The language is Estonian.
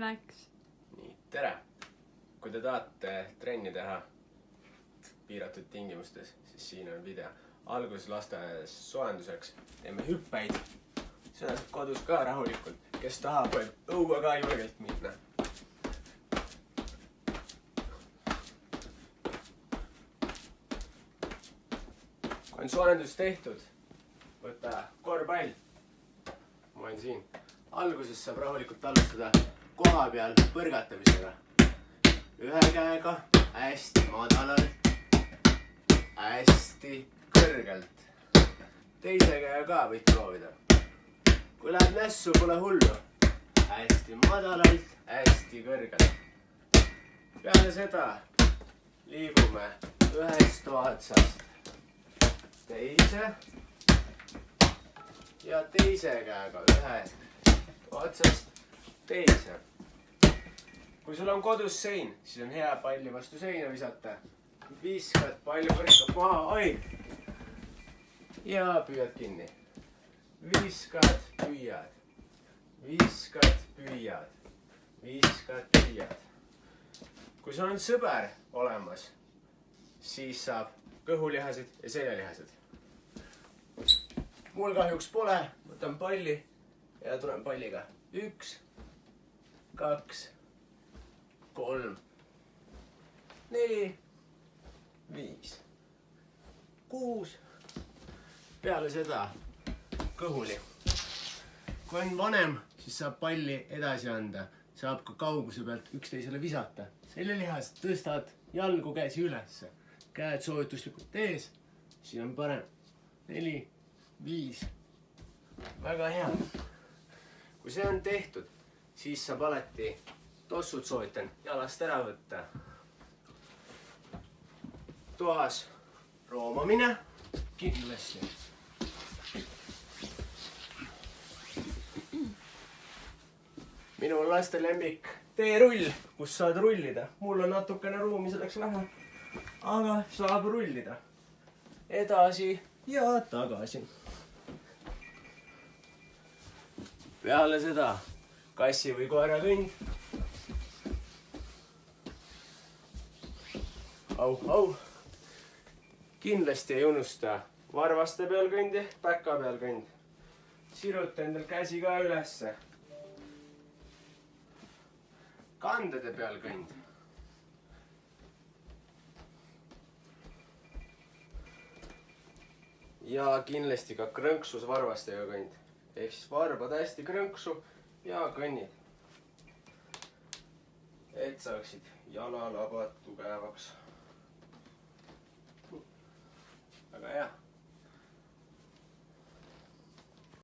läks. Nii, tere! Kui te tahate trenni teha piiratud tingimustes, siis siin on video. Alguses lasteaias soojenduseks teeme hüppeid. Seda saab kodus ka rahulikult. Kes tahab, võib õuga ka julgelt minna. Kui on soojendus tehtud, võta korvpall. Ma olen siin. Alguses saab rahulikult alustada koha peal põrgatamisega. Ühe käega hästi madalalt, hästi kõrgelt. Teise käega ka võid proovida. Kui läheb nässu, pole hullu. Hästi madalalt, hästi kõrgelt. Peale seda liigume ühest otsast teise ja teise käega ühest otsast teise. Kui sul on kodus sein, siis on hea palli vastu seina visata. Viskad, palju põrkab maha, oi! Ja püüad kinni. Viskad, püüad. Viskad, püüad. Viskad, püüad. Kui sul on sõber olemas, siis saab kõhulihased ja seljalihased. Mul kahjuks pole, võtan palli ja tulen palliga. 1, 2, 3, 4, 5, 6. Peale seda kõhuli. Kui on vanem, siis saab palli edasi anda. Saab ka kauguse pealt üksteisele visata. Seljalihased tõstad jalgu käsi ülesse. Käed soovituslikult ees. Siin on parem. 4, 5. Väga hea. Kui see on tehtud, siis saab alati tossud soovitan jalast ära võtta. Toas roomamine kindlasti. Minu laste lemmik teerull, kus saad rullida. Mul on natukene ruumi selleks vähe, aga saab rullida. Edasi ja tagasi. Peale seda kassi või koera kõnd. Au, au. Kindlasti ei unusta varvaste peal kõnd ehk päka peal kõnd. Siruta endal käsi ka ülesse. Kandede peal kõnd. Ja kindlasti ka krõnksus varvastega kõnd. Ehk siis varbad hästi krõnksu ja kõnnid. Et saaksid jalalabad tugevaks.